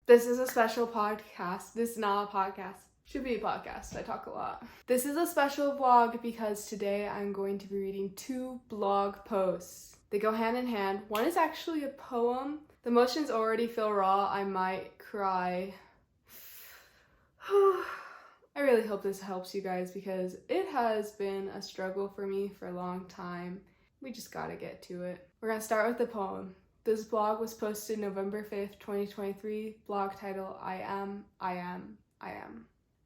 This is a special podcast. This is not a podcast. Should be a podcast. I talk a lot. This is a special vlog because today I'm going to be reading 2 blog posts. They go hand in hand. One is actually a poem. The emotions already feel raw. I might cry. I really hope this helps you guys because it has been a struggle for me for a long time. We just gotta get to it. We're gonna start with the poem. This blog was posted November 5th, 2023. Blog title, I am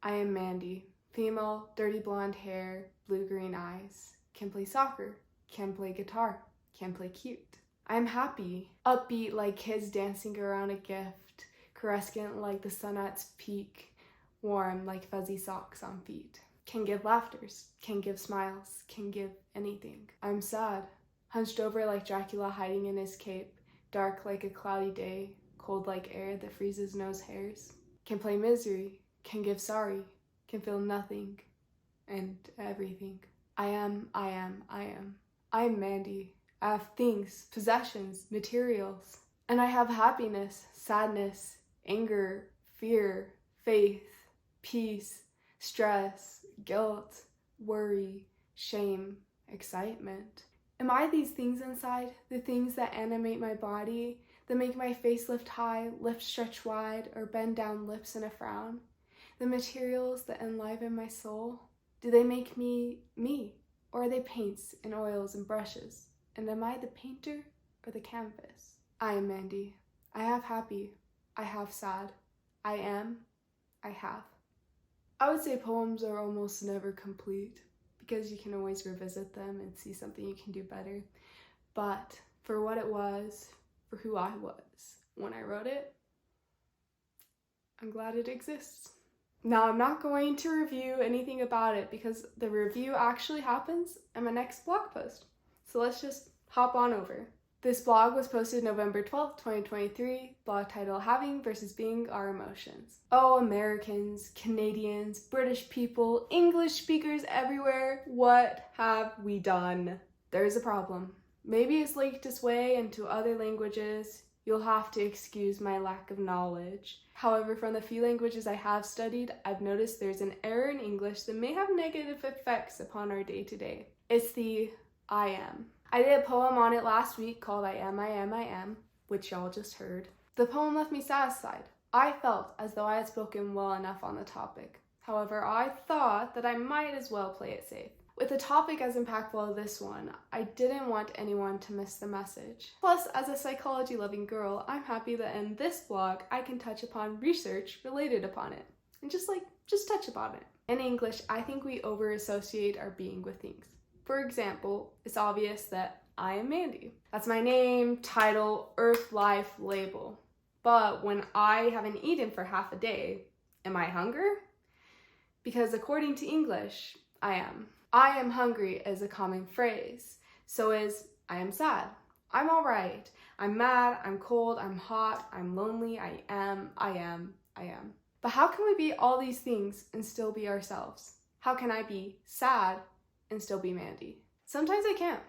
Mandy. Female, dirty blonde hair, blue-green eyes. Can play soccer, can play guitar, can play cute. I am happy, upbeat like kids dancing around a gift, caressing like the sun at its peak, warm like fuzzy socks on feet. Can give laughters, can give smiles, can give anything. I'm sad, hunched over like Dracula hiding in his cape, dark like a cloudy day, cold like air that freezes nose hairs. Can play misery, can give sorry, can feel nothing and everything. I am Mandy. I have things, possessions, materials. And I have happiness, sadness, anger, fear, faith, peace, stress, guilt, worry, shame, excitement. Am I these things inside, the things that animate my body, that make my face lift high, lips stretch wide, or bend down lips in a frown? The materials that enliven my soul? Do they make me me? Or are they paints and oils and brushes? And am I the painter or the canvas? I am Mandy. I have happy. I have sad. I am. I have. I would say poems are almost never complete because you can always revisit them and see something you can do better. But for what it was, for who I was when I wrote it, I'm glad it exists. Now, I'm not going to review anything about it because the review actually happens in my next blog post. So let's just hop on over. This blog was posted November 12th, 2023. Blog title, Having versus Being Our Emotions. Oh, Americans, Canadians, British people, English speakers everywhere, what have we done? There's a problem. Maybe it's leaked its way into other languages. You'll have to excuse my lack of knowledge. However, from the few languages I have studied, I've noticed there's an error in English that may have negative effects upon our day-to-day. It's the I am. I did a poem on it last week called I am, which y'all just heard. The poem left me satisfied. I felt as though I had spoken well enough on the topic. However, I thought that I might as well play it safe. With a topic as impactful as this one, I didn't want anyone to miss the message. Plus, as a psychology-loving girl, I'm happy that in this blog, I can touch upon research related upon it. And just touch upon it. In English, I think we over-associate our being with things. For example, it's obvious that I am Mandy. That's my name, title, earth life label. But when I haven't eaten for half a day, am I hungry? Because according to English, I am. I am hungry is a common phrase. So is I am sad. I'm all right. I'm mad, I'm cold, I'm hot, I'm lonely, I am. But how can we be all these things and still be ourselves? How can I be sad and still be Mandy? Sometimes I can't.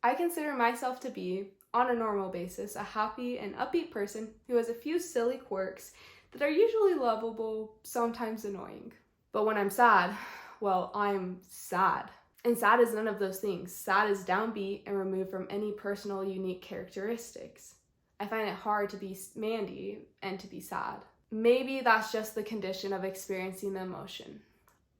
I consider myself to be, on a normal basis, a happy and upbeat person who has a few silly quirks that are usually lovable, sometimes annoying. But when I'm sad, well, I'm sad. And sad is none of those things. Sad is downbeat and removed from any personal, unique characteristics. I find it hard to be Mandy and to be sad. Maybe that's just the condition of experiencing the emotion.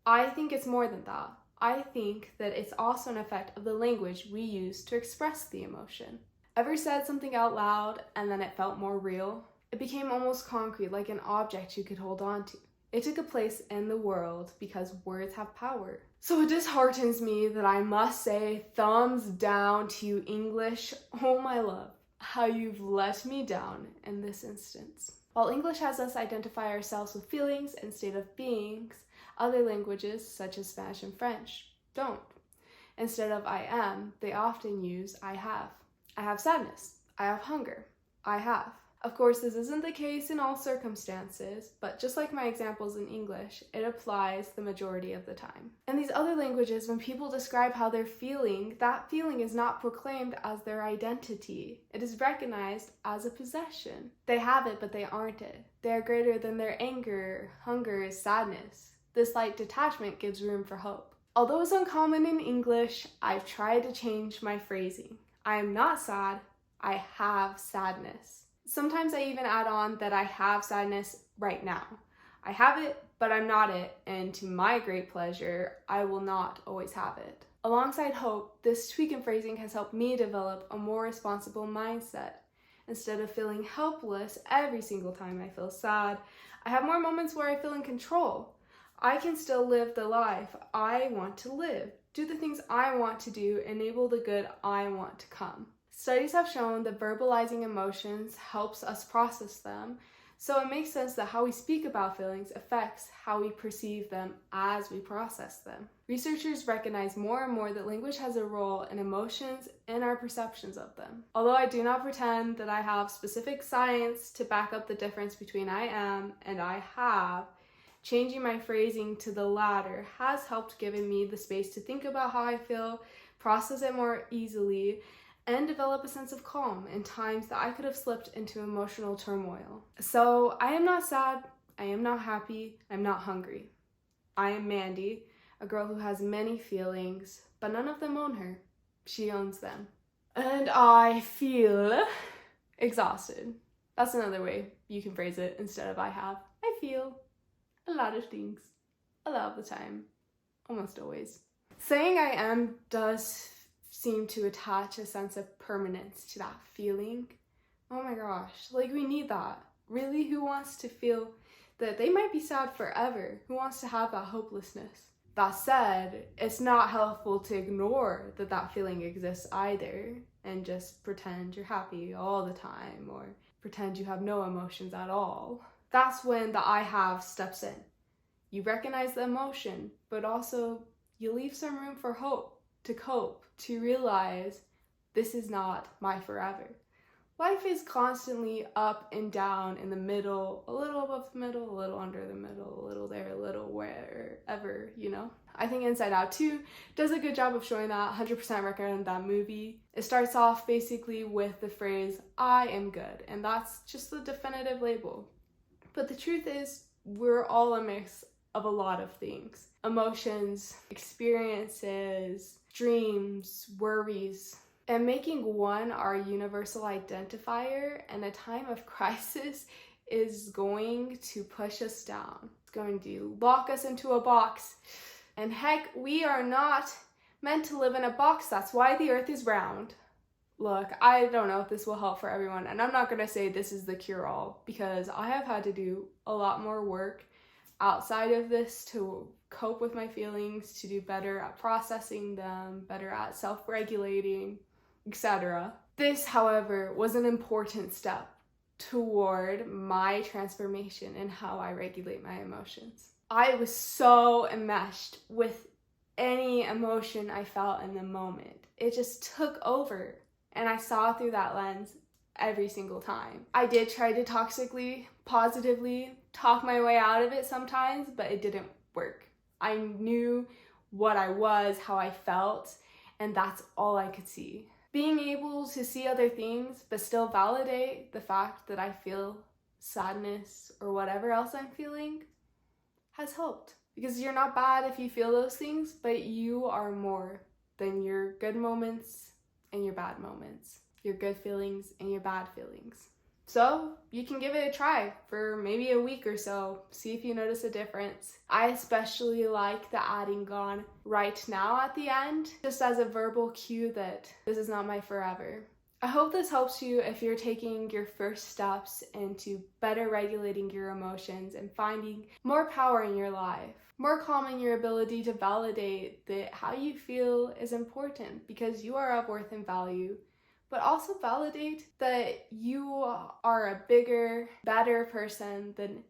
I think it's more than that. I think that it's also an effect of the language we use to express the emotion. Ever said something out loud and then it felt more real? It became almost concrete, like an object you could hold on to. It took a place in the world because words have power. So it disheartens me that I must say thumbs down to you, English. Oh my love, how you've let me down in this instance. While English has us identify ourselves with feelings and state of beings, other languages, such as Spanish and French, don't. Instead of I am, they often use I have. I have sadness. I have hunger. I have. Of course, this isn't the case in all circumstances, but just like my examples in English, it applies the majority of the time. In these other languages, when people describe how they're feeling, that feeling is not proclaimed as their identity. It is recognized as a possession. They have it, but they aren't it. They are greater than their anger, hunger, sadness. This light detachment gives room for hope. Although it's uncommon in English, I've tried to change my phrasing. I am not sad, I have sadness. Sometimes I even add on that I have sadness right now. I have it, but I'm not it, and to my great pleasure, I will not always have it. Alongside hope, this tweak in phrasing has helped me develop a more responsible mindset. Instead of feeling helpless every single time I feel sad, I have more moments where I feel in control. I can still live the life I want to live, do the things I want to do, enable the good I want to come. Studies have shown that verbalizing emotions helps us process them, so it makes sense that how we speak about feelings affects how we perceive them as we process them. Researchers recognize more and more that language has a role in emotions and our perceptions of them. Although I do not pretend that I have specific science to back up the difference between I am and I have, changing my phrasing to the latter has helped giving me the space to think about how I feel, process it more easily, and develop a sense of calm in times that I could have slipped into emotional turmoil. So I am not sad, I am not happy, I'm not hungry. I am Mandy, a girl who has many feelings, but none of them own her. She owns them. And I feel exhausted. That's another way you can phrase it instead of I have. I feel a lot of things, a lot of the time, almost always. Saying I am does seem to attach a sense of permanence to that feeling. Oh my gosh, like we need that. Really, who wants to feel that they might be sad forever? Who wants to have that hopelessness? That said, it's not helpful to ignore that that feeling exists either and just pretend you're happy all the time or pretend you have no emotions at all. That's when the I have steps in. You recognize the emotion, but also you leave some room for hope, to cope, to realize this is not my forever. Life is constantly up and down in the middle, a little above the middle, a little under the middle, a little there, a little wherever, you know? I think Inside Out 2 does a good job of showing that. 100% recommend that movie. It starts off basically with the phrase, I am good, and that's just the definitive label. But the truth is, we're all a mix of a lot of things. Emotions, experiences, dreams, worries, and making one our universal identifier in a time of crisis is going to push us down. It's going to lock us into a box. And heck, we are not meant to live in a box. That's why the earth is round. Look, I don't know if this will help for everyone, and I'm not going to say this is the cure-all, because I have had to do a lot more work outside of this to cope with my feelings, to do better at processing them, better at self-regulating, etc. This, however, was an important step toward my transformation in how I regulate my emotions. I was so enmeshed with any emotion I felt in the moment. It just took over, and I saw through that lens every single time. I did try to toxically, positively talk my way out of it sometimes, but it didn't work. I knew what I was, how I felt, and that's all I could see. Being able to see other things, but still validate the fact that I feel sadness or whatever else I'm feeling has helped. Because you're not bad if you feel those things, but you are more than your good moments and your bad moments, your good feelings and your bad feelings. So you can give it a try for maybe a week or so, see if you notice a difference. I especially like the adding on right now at the end, just as a verbal cue that this is not my forever. I hope this helps you if you're taking your first steps into better regulating your emotions and finding more power in your life, more calm in your ability to validate that how you feel is important because you are of worth and value. But also validate that you are a bigger, better person than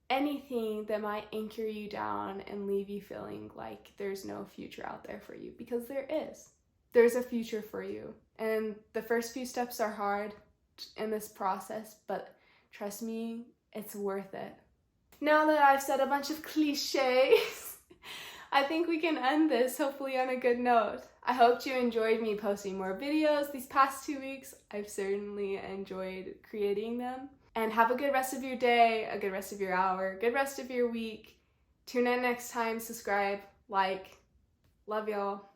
anything that might anchor you down and leave you feeling like there's no future out there for you, because there is. There's a future for you. And the first few steps are hard. in this process, but trust me, it's worth it. Now that I've said a bunch of cliches, I think we can end this hopefully on a good note. I hope you enjoyed me posting more videos these past 2 weeks. I've certainly enjoyed creating them. And have a good rest of your day, a good rest of your hour, good rest of your week. Tune in next time, subscribe, like. Love y'all.